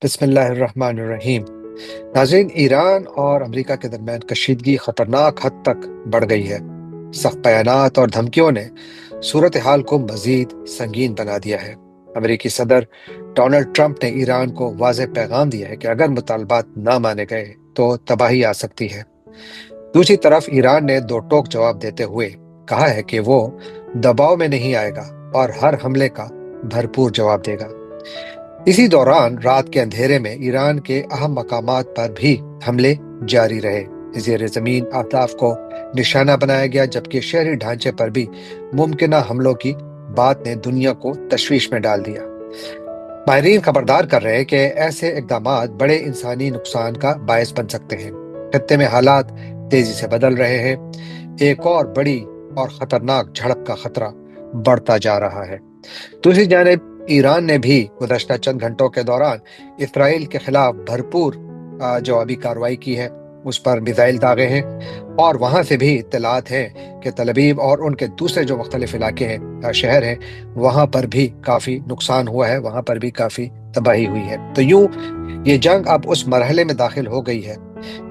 بسم اللہ الرحمن الرحیم۔ ناظرین، ایران اور امریکہ کے درمیان کشیدگی خطرناک حد تک بڑھ گئی ہے۔ سخت بیانات اور دھمکیوں نے صورتحال کو مزید سنگین بنا دیا ہے۔ امریکی صدر ڈونلڈ ٹرمپ نے ایران کو واضح پیغام دیا ہے کہ اگر مطالبات نہ مانے گئے تو تباہی آ سکتی ہے۔ دوسری طرف ایران نے دو ٹوک جواب دیتے ہوئے کہا ہے کہ وہ دباؤ میں نہیں آئے گا اور ہر حملے کا بھرپور جواب دے گا۔ اسی دوران رات کے اندھیرے میں ایران کے اہم مقامات پر بھی حملے جاری رہے۔ زیر زمین اہداف کو نشانہ بنایا گیا، جبکہ شہری ڈھانچے پر بھی ممکنہ حملوں کی بات نے دنیا کو تشویش میں ڈال دیا۔ ماہرین خبردار کر رہے ہیں کہ ایسے اقدامات بڑے انسانی نقصان کا باعث بن سکتے ہیں۔ خطے میں حالات تیزی سے بدل رہے ہیں۔ ایک اور بڑی اور خطرناک جھڑپ کا خطرہ بڑھتا جا رہا ہے۔ دوسری جانب ایران نے بھی گزشتہ چند گھنٹوں کے دوران اسرائیل کے خلاف بھرپور جوابی کارروائی کی ہے۔ اس پر میزائل داغے ہیں اور وہاں سے بھی اطلاعات ہیں کہ تل ابیب اور ان کے دوسرے جو مختلف علاقے ہیں، شہر ہیں، وہاں پر بھی کافی نقصان ہوا ہے، وہاں پر بھی کافی تباہی ہوئی ہے۔ تو یوں یہ جنگ اب اس مرحلے میں داخل ہو گئی ہے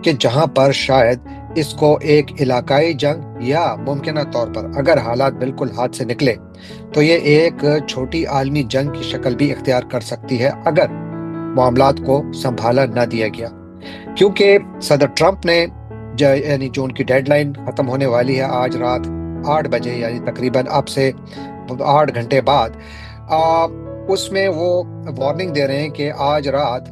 کہ جہاں پر شاید اس کو ایک علاقائی جنگ یا ممکنہ طور پر اگر حالات بالکل ہاتھ سے نکلے تو یہ ایک چھوٹی عالمی جنگ کی شکل بھی اختیار کر سکتی ہے اگر معاملات کو سنبھالا نہ دیا گیا۔ کیونکہ صدر ٹرمپ نے یعنی جو ان کی ڈیڈ لائن ختم ہونے والی ہے آج رات 8 بجے، یعنی تقریباً اب سے 8 گھنٹے بعد، اس میں وہ وارننگ دے رہے ہیں کہ آج رات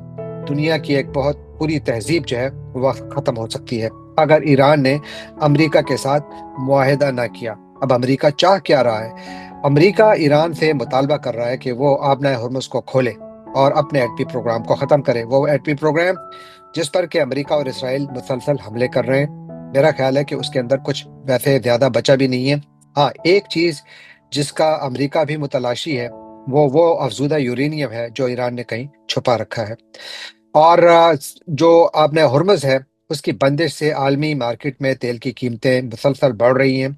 دنیا کی ایک بہت پوری تہذیب جو ہے وہ ختم ہو سکتی ہے اگر ایران نے امریکہ کے ساتھ معاہدہ نہ کیا۔ اب امریکہ چاہ کیا رہا ہے؟ امریکہ ایران سے مطالبہ کر رہا ہے کہ وہ آبنائے ہرمز کو کھولے اور اپنے ایٹمی پروگرام کو ختم کرے۔ وہ ایٹمی پروگرام جس پر کہ امریکہ اور اسرائیل مسلسل حملے کر رہے ہیں، میرا خیال ہے کہ اس کے اندر کچھ ویسے زیادہ بچا بھی نہیں ہے۔ ہاں، ایک چیز جس کا امریکہ بھی متلاشی ہے وہ افزودہ یورینیم ہے جو ایران نے کہیں چھپا رکھا ہے۔ اور جو آبنائے ہرمز ہے اس کی بندش سے عالمی مارکیٹ میں تیل کی قیمتیں مسلسل بڑھ رہی ہیں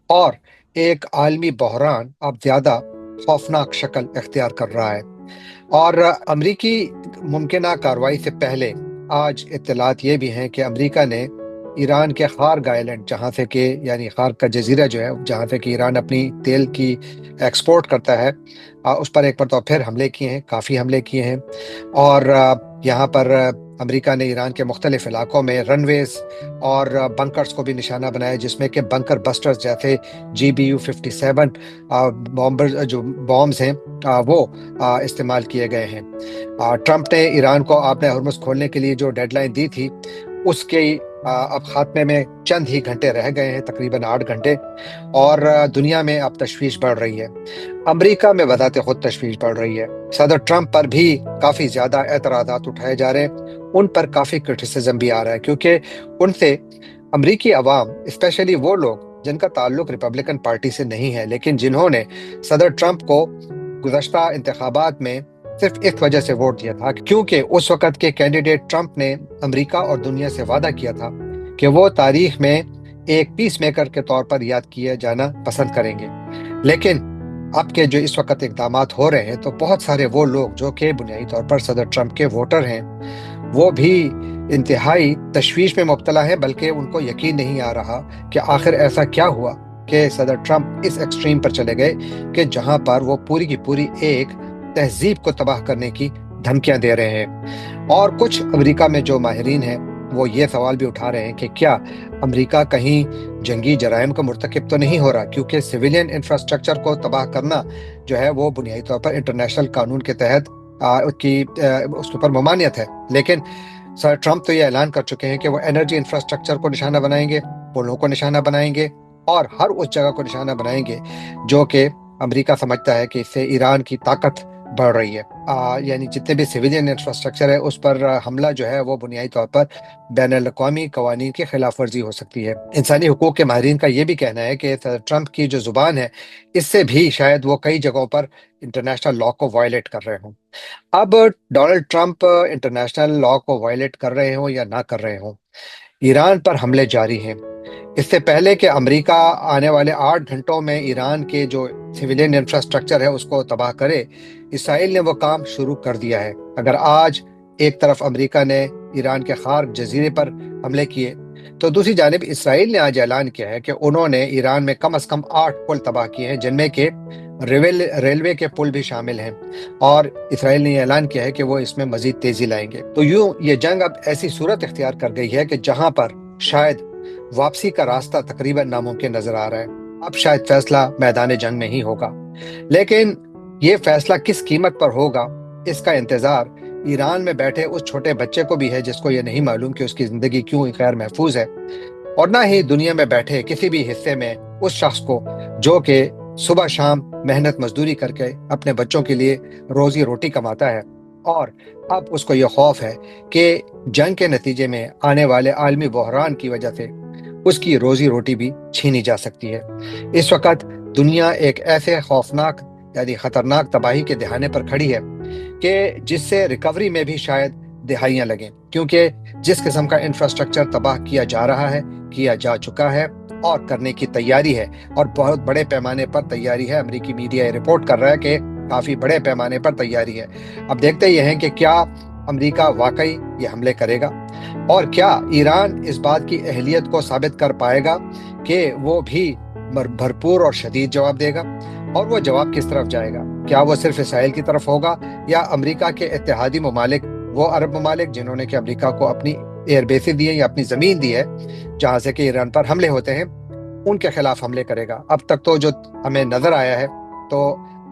اور ایک عالمی بحران اب زیادہ خوفناک شکل اختیار کر رہا ہے۔ اور امریکی ممکنہ کارروائی سے پہلے آج اطلاعات یہ بھی ہیں کہ امریکہ نے ایران کے خارگ آئلینڈ، جہاں سے کہ یعنی خارگ کا جزیرہ جو ہے جہاں سے کہ ایران اپنی تیل کی ایکسپورٹ کرتا ہے، اس پر ایک مرتبہ پھر حملے کیے ہیں، کافی حملے کیے ہیں۔ اور یہاں پر امریکہ نے ایران کے مختلف علاقوں میں رن ویز اور بنکرز کو بھی نشانہ بنایا، جس میں کہ بنکر بسٹرز جیسے GBU-57 جو بامز ہیں وہ استعمال کیے گئے ہیں۔ ٹرمپ نے ایران کو آبنائے ہرمز کھولنے کے لیے جو ڈیڈ لائن دی تھی اس کے اب خاتمے میں چند ہی گھنٹے رہ گئے ہیں، تقریباً 8 گھنٹے، اور دنیا میں اب تشویش بڑھ رہی ہے۔ امریکہ میں بذات خود تشویش بڑھ رہی ہے۔ صدر ٹرمپ پر بھی کافی زیادہ اعتراضات اٹھائے جا رہے ہیں، ان پر کافی کرٹیسزم بھی آ رہا ہے، کیونکہ ان سے امریکی عوام، اسپیشلی وہ لوگ جن کا تعلق ریپبلکن پارٹی سے نہیں ہے لیکن جنہوں نے صدر ٹرمپ کو گزشتہ انتخابات میں صرف اس وجہ سے ووٹ دیا تھا کیونکہ اس وقت کے کینڈیڈیٹ ٹرمپ نے امریکہ اور دنیا سے وعدہ کیا تھا کہ وہ تاریخ میں ایک پیس میکر کے طور پر یاد کیا جانا پسند کریں گے۔ لیکن اب کے جو اس وقت اقدامات ہو رہے ہیں تو بہت سارے وہ لوگ جو کہ بنیادی طور پر صدر ٹرمپ کے ووٹر ہیں وہ بھی انتہائی تشویش میں مبتلا ہیں، بلکہ ان کو یقین نہیں آ رہا کہ آخر ایسا کیا ہوا کہ صدر ٹرمپ اس ایکسٹریم پر چلے گئے کہ جہاں پر وہ پوری کی پوری ایک تہذیب کو تباہ کرنے کی دھمکیاں دے رہے ہیں۔ اور کچھ امریکہ میں جو ماہرین ہیں وہ یہ سوال بھی اٹھا رہے ہیں کہ کیا امریکہ کہیں جنگی جرائم کا مرتکب تو نہیں ہو رہا، کیونکہ سویلین انفراسٹرکچر کو تباہ کرنا جو ہے وہ بنیادی طور پر انٹرنیشنل قانون کے تحت اس کے اوپر ممانعت ہے۔ لیکن سر ٹرمپ تو یہ اعلان کر چکے ہیں کہ وہ انرجی انفراسٹرکچر کو نشانہ بنائیں گے، پلوں کو نشانہ بنائیں گے اور ہر اس جگہ کو نشانہ بنائیں گے جو کہ امریکہ سمجھتا ہے کہ اس سے ایران کی طاقت بڑھ رہی ہے۔ یعنی جتنے بھی سویلین انفراسٹرکچر ہے اس پر حملہ جو ہے وہ بنیادی طور پر بین الاقوامی قوانین کی خلاف ورزی ہو سکتی ہے۔ انسانی حقوق کے ماہرین کا یہ بھی کہنا ہے کہ ٹرمپ کی جو زبان ہے اس سے بھی شاید وہ کئی جگہوں پر انٹرنیشنل لا کو وائلیٹ کر رہے ہوں۔ اب ڈونلڈ ٹرمپ انٹرنیشنل لا کو وائلیٹ کر رہے ہوں یا نہ کر رہے ہوں، ایران پر حملے جاری ہیں۔ اس سے پہلے کہ امریکہ آنے والے 8 گھنٹوں میں ایران کے جو سویلین انفراسٹرکچر ہے اس کو تباہ کرے، اسرائیل نے وہ کام شروع کر دیا ہے۔ اگر آج ایک طرف امریکہ نے ایران کے خار جزیرے پر حملے کیے، تو دوسری جانب اسرائیل نے آج اعلان کیا ہے کہ انہوں نے ایران میں کم از کم 8 پل تباہ کیے ہیں، جن میں کہ ریلوے کے پل بھی شامل ہیں، اور اسرائیل نے یہ اعلان کیا ہے کہ وہ اس میں مزید تیزی لائیں گے۔ تو یوں یہ جنگ اب ایسی صورت اختیار کر گئی ہے کہ جہاں پر شاید واپسی کا راستہ تقریباً ناممکن نظر آ رہا ہے۔ اب شاید فیصلہ میدان جنگ میں ہی ہوگا، لیکن یہ فیصلہ کس قیمت پر ہوگا، اس کا انتظار ایران میں بیٹھے اس چھوٹے بچے کو بھی ہے جس کو یہ نہیں معلوم کہ اس کی زندگی کیوں غیر محفوظ ہے، اور نہ ہی دنیا میں بیٹھے کسی بھی حصے میں اس شخص کو جو کہ صبح شام محنت مزدوری کر کے اپنے بچوں کے لیے روزی روٹی کماتا ہے، اور اب اس کو یہ خوف ہے کہ جنگ کے نتیجے میں آنے والے عالمی بحران کی وجہ سے اس کی روزی روٹی بھی چھینی جا سکتی ہے۔ اس وقت دنیا ایک ایسے خوفناک یعنی خطرناک تباہی کے دہانے پر کھڑی ہے کہ جس سے ریکوری میں بھی شاید دہائیاں لگیں، کیونکہ جس قسم کا انفراسٹرکچر تباہ کیا جا رہا ہے، کیا جا چکا ہے اور کرنے کی تیاری ہے، اور بہت بڑے پیمانے پر تیاری ہے۔ امریکی میڈیا یہ رپورٹ کر رہا ہے کہ کافی بڑے پیمانے پر تیاری ہے۔ اب دیکھتے یہ ہیں کہ کیا امریکہ واقعی یہ حملے کرے گا، اور کیا ایران اس بات کی اہلیت کو ثابت کر پائے گا کہ وہ بھی بھرپور اور شدید جواب دے گا، اور وہ جواب کس طرف جائے گا؟ کیا وہ صرف اسرائیل کی طرف ہوگا، یا امریکہ کے اتحادی ممالک، وہ عرب ممالک جنہوں نے کہ امریکہ کو اپنی ایئر بیسز دی ہیں یا اپنی زمین دی ہے جہاں سے کہ ایران پر حملے ہوتے ہیں، ان کے خلاف حملے کرے گا؟ اب تک تو جو ہمیں نظر آیا ہے تو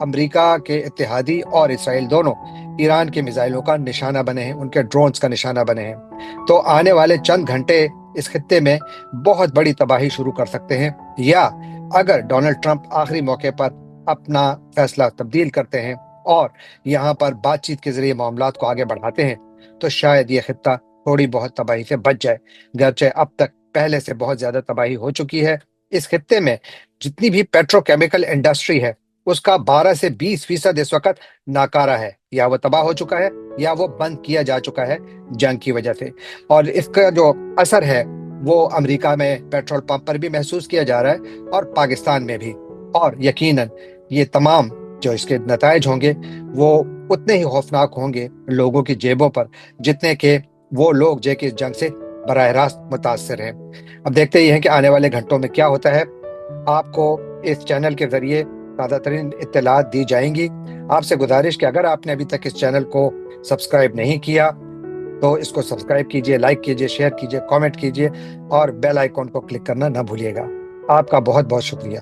امریکہ کے اتحادی اور اسرائیل دونوں ایران کے میزائلوں کا نشانہ بنے ہیں، ان کے ڈرونز کا نشانہ بنے ہیں۔ تو آنے والے چند گھنٹے اس خطے میں بہت بڑی تباہی شروع کر سکتے ہیں، یا اگر ڈونلڈ ٹرمپ آخری موقع پر اپنا فیصلہ تبدیل کرتے ہیں اور یہاں پر بات چیت کے ذریعے معاملات کو آگے بڑھاتے ہیں، تو شاید یہ خطہ تھوڑی بہت تباہی سے بچ جائے، گرچہ اب تک پہلے سے بہت زیادہ تباہی ہو چکی ہے۔ اس خطے میں جتنی بھی پیٹرو کیمیکل انڈسٹری ہے اس کا 12 سے 20% اس وقت ناکارہ ہے، یا وہ تباہ ہو چکا ہے یا وہ بند کیا جا چکا ہے جنگ کی وجہ سے، اور اس کا جو اثر ہے وہ امریکہ میں پیٹرول پمپ پر بھی محسوس کیا جا رہا ہے، اور پاکستان میں بھی، اور یقیناً یہ تمام جو اس کے نتائج ہوں گے وہ اتنے ہی خوفناک ہوں گے لوگوں کی جیبوں پر جتنے کہ وہ لوگ جو کہ اس جنگ سے براہ راست متاثر ہیں۔ اب دیکھتے ہی ہیں کہ آنے والے گھنٹوں میں کیا ہوتا ہے۔ آپ کو اس چینل کے ذریعے تازہ ترین اطلاعات دی جائیں گی۔ آپ سے گزارش کہ اگر آپ نے ابھی تک اس چینل کو سبسکرائب نہیں کیا تو اس کو سبسکرائب کیجئے، لائک کیجئے، شیئر کیجئے، کامنٹ کیجئے، اور بیل آئیکن کو کلک کرنا نہ بھولیے گا۔ آپ کا بہت بہت شکریہ۔